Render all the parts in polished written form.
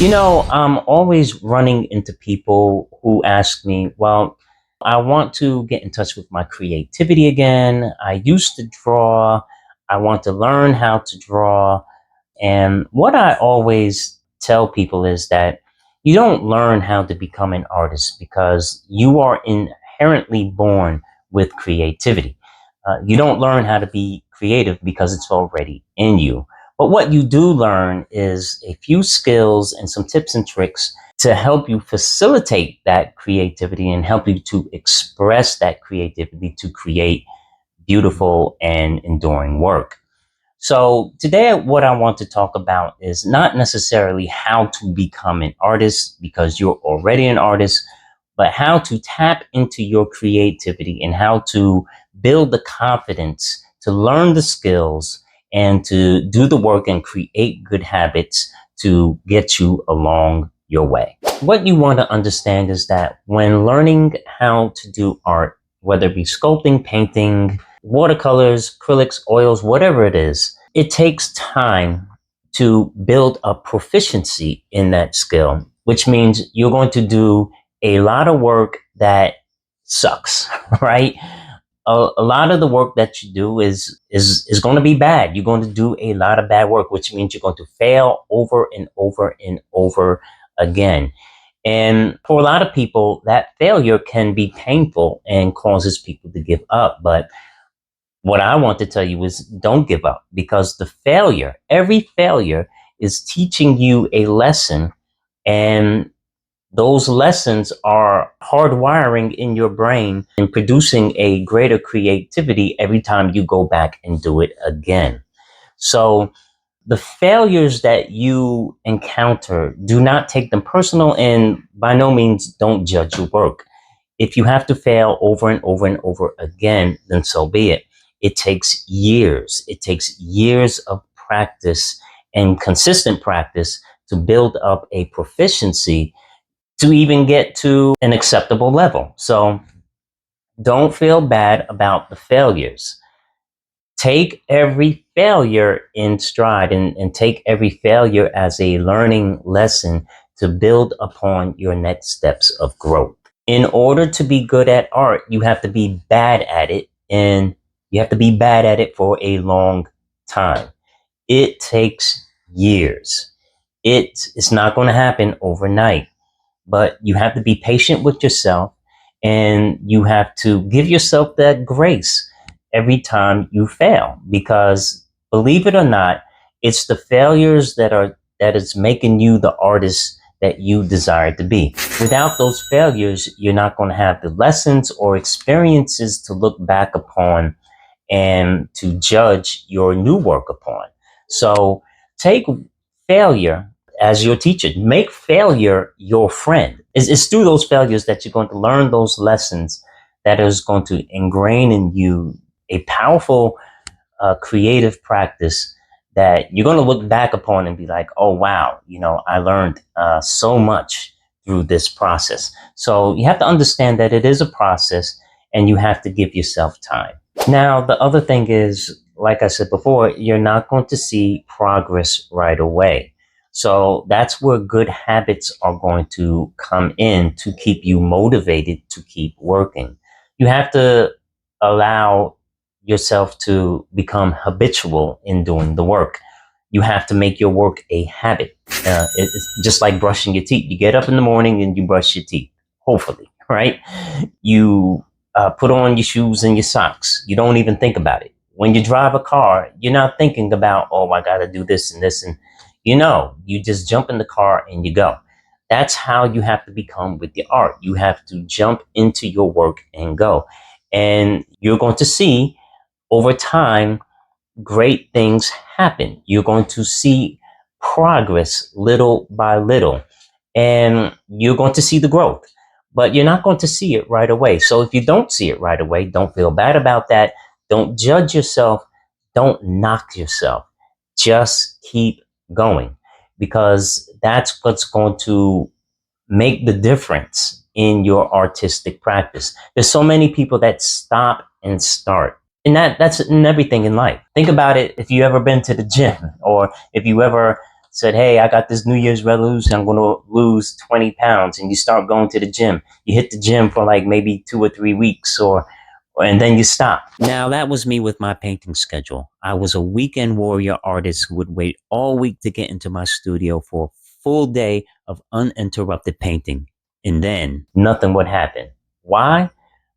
I'm always running into people who ask me, well, I want to get in touch with my creativity again. I used to draw. I want to learn how to draw. And what I always tell people is that you don't learn how to become an artist because you are inherently born with creativity. You don't learn how to be creative because it's already in you. But what you do learn is a few skills and some tips and tricks to help you facilitate that creativity and help you to express that creativity to create beautiful and enduring work. So today, what I want to talk about is not necessarily how to become an artist because you're already an artist, but how to tap into your creativity and how to build the confidence to learn the skills and to do the work and create good habits to get you along your way. What you want to understand is that when learning how to do art, whether it be sculpting, painting, watercolors, acrylics, oils, whatever it is, it takes time to build a proficiency in that skill, which means you're going to do a lot of work that sucks, right? A lot of the work that you do is going to be bad. You're going to do a lot of bad work, which means you're going to fail over and over and over again. And for a lot of people, that failure can be painful and causes people to give up. But what I want to tell you is don't give up because every failure is teaching you a lesson, and those lessons are hardwiring in your brain and producing a greater creativity every time you go back and do it again. So the failures that you encounter, do not take them personal, and by no means don't judge your work. If you have to fail over and over and over again, then so be it. It takes years. It takes years of practice and consistent practice to build up a proficiency to even get to an acceptable level. So don't feel bad about the failures. Take every failure in stride and take every failure as a learning lesson to build upon your next steps of growth. In order to be good at art, you have to be bad at it, and you have to be bad at it for a long time. It takes years. It's not going to happen overnight, but you have to be patient with yourself, and you have to give yourself that grace every time you fail, because believe it or not, it's the failures that is making you the artist that you desire to be. Without those failures, you're not going to have the lessons or experiences to look back upon and to judge your new work upon. So take failure as your teacher. Make failure your friend. It's through those failures that you're going to learn those lessons that is going to ingrain in you a powerful creative practice that you're going to look back upon and be like, oh, wow, I learned so much through this process. So you have to understand that it is a process and you have to give yourself time. Now, the other thing is, like I said before, you're not going to see progress right away. So that's where good habits are going to come in to keep you motivated to keep working. You have to allow yourself to become habitual in doing the work. You have to make your work a habit. It's just like brushing your teeth. You get up in the morning and you brush your teeth, hopefully, right? You put on your shoes and your socks. You don't even think about it. When you drive a car, you're not thinking about, oh, I got to do this and this. And you just jump in the car and you go. That's how you have to become with the art. You have to jump into your work and go. And you're going to see over time, great things happen. You're going to see progress little by little, and you're going to see the growth, but you're not going to see it right away. So if you don't see it right away, don't feel bad about that. Don't judge yourself. Don't knock yourself. Just keep going, because that's what's going to make the difference in your artistic practice. There's so many people that stop and start. And that's in everything in life. Think about it if you ever been to the gym, or if you ever said, hey, I got this New Year's resolution. I'm going to lose 20 pounds. And you start going to the gym. You hit the gym for like maybe 2 or 3 weeks and then you stop. Now, that was me with my painting schedule. I was a weekend warrior artist who would wait all week to get into my studio for a full day of uninterrupted painting. And then nothing would happen. Why?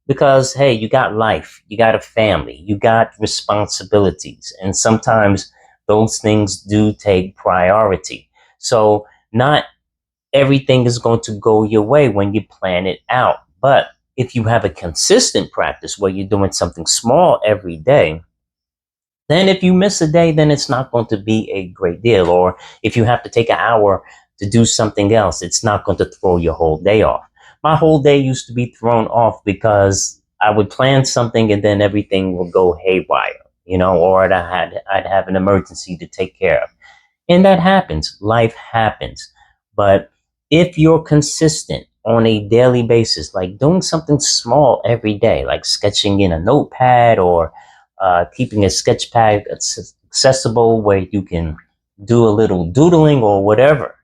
Because, hey, you got life, you got a family, you got responsibilities. And sometimes those things do take priority. So not everything is going to go your way when you plan it out. But if you have a consistent practice where you're doing something small every day, then if you miss a day, then it's not going to be a great deal. Or if you have to take an hour to do something else, it's not going to throw your whole day off. My whole day used to be thrown off because I would plan something and then everything would go haywire, or I'd have an emergency to take care of. And that happens. Life happens. But if you're consistent on a daily basis, like doing something small every day, like sketching in a notepad or keeping a sketch pad accessible where you can do a little doodling or whatever,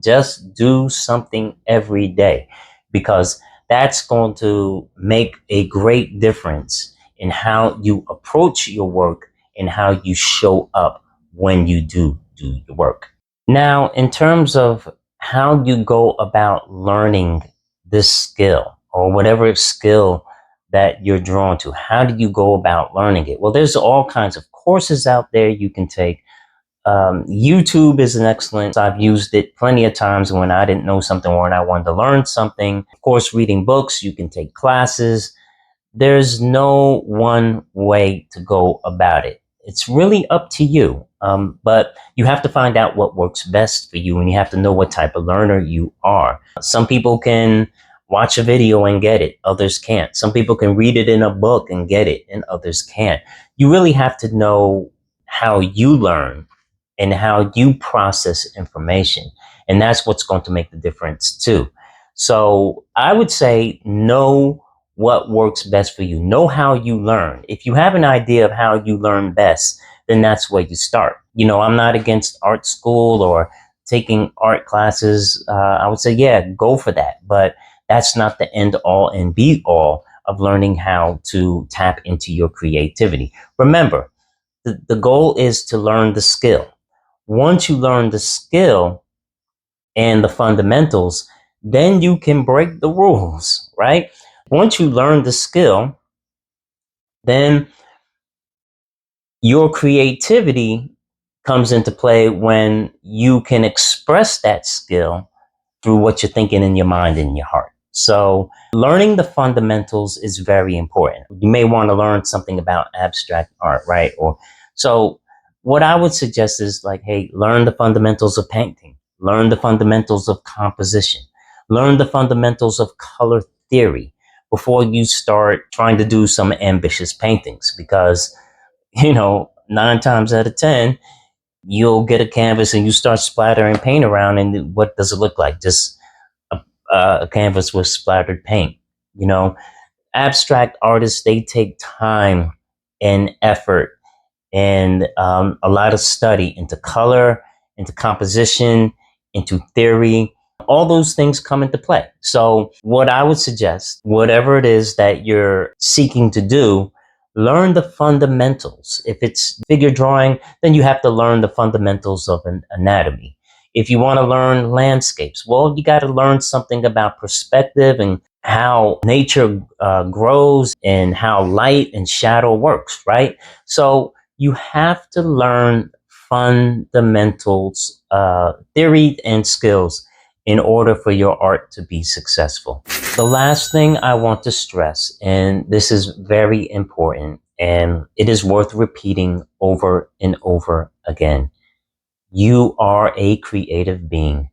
just do something every day, because that's going to make a great difference in how you approach your work and how you show up when you do your work. Now, in terms of how you go about learning this skill or whatever skill that you're drawn to, how do you go about learning it? Well, there's all kinds of courses out there you can take. YouTube is an excellent. I've used it plenty of times when I didn't know something or when I wanted to learn something. Of course, reading books, you can take classes. There's no one way to go about it. It's really up to you. But you have to find out what works best for you, and you have to know what type of learner you are. Some people can watch a video and get it. Others can't. Some people can read it in a book and get it, and others can't. You really have to know how you learn and how you process information. And that's what's going to make the difference too. So I would say know what works best for you. Know how you learn. If you have an idea of how you learn best, then that's where you start. I'm not against art school or taking art classes. I would say, yeah, go for that. But that's not the end all and be all of learning how to tap into your creativity. Remember, the goal is to learn the skill. Once you learn the skill and the fundamentals, then you can break the rules, right? Once you learn the skill, then your creativity comes into play when you can express that skill through what you're thinking in your mind and your heart. So learning the fundamentals is very important. You may want to learn something about abstract art, right? So what I would suggest is like, hey, learn the fundamentals of painting, learn the fundamentals of composition, learn the fundamentals of color theory before you start trying to do some ambitious paintings, because 9 times out of 10, you'll get a canvas and you start splattering paint around, and what does it look like? Just a canvas with splattered paint. Abstract artists, they take time and effort and a lot of study into color, into composition, into theory. All those things come into play. So what I would suggest, whatever it is that you're seeking to do, learn the fundamentals. If it's figure drawing, then you have to learn the fundamentals of an anatomy. If you want to learn landscapes, well, you got to learn something about perspective and how nature grows and how light and shadow works, right? So you have to learn fundamentals, theory and skills in order for your art to be successful. The last thing I want to stress, and this is very important, and it is worth repeating over and over again. You are a creative being.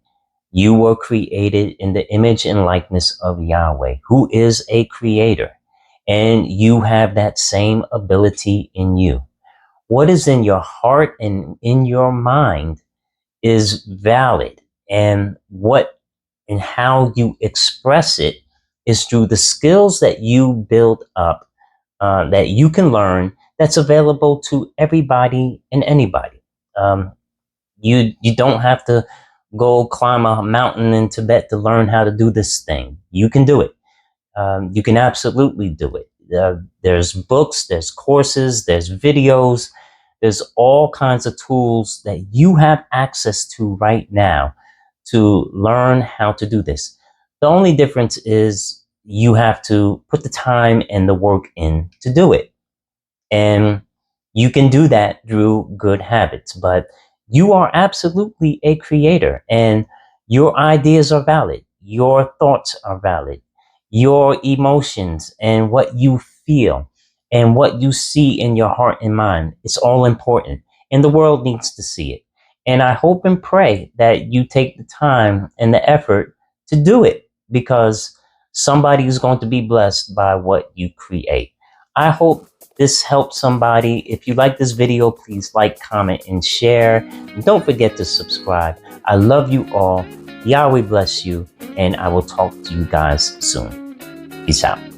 You were created in the image and likeness of Yahweh, who is a creator, and you have that same ability in you. What is in your heart and in your mind is valid, and what and how you express it is through the skills that you build up, that you can learn, that's available to everybody and anybody. You don't have to go climb a mountain in Tibet to learn how to do this thing. You can do it. You can absolutely do it. There's books, there's courses, there's videos, there's all kinds of tools that you have access to right now to learn how to do this. The only difference is you have to put the time and the work in to do it. And you can do that through good habits, but you are absolutely a creator and your ideas are valid. Your thoughts are valid. Your emotions and what you feel and what you see in your heart and mind, it's all important. And the world needs to see it. And I hope and pray that you take the time and the effort to do it because somebody is going to be blessed by what you create. I hope this helps somebody. If you like this video, please like, comment, and share. And don't forget to subscribe. I love you all. Yahweh bless you, and I will talk to you guys soon. Peace out.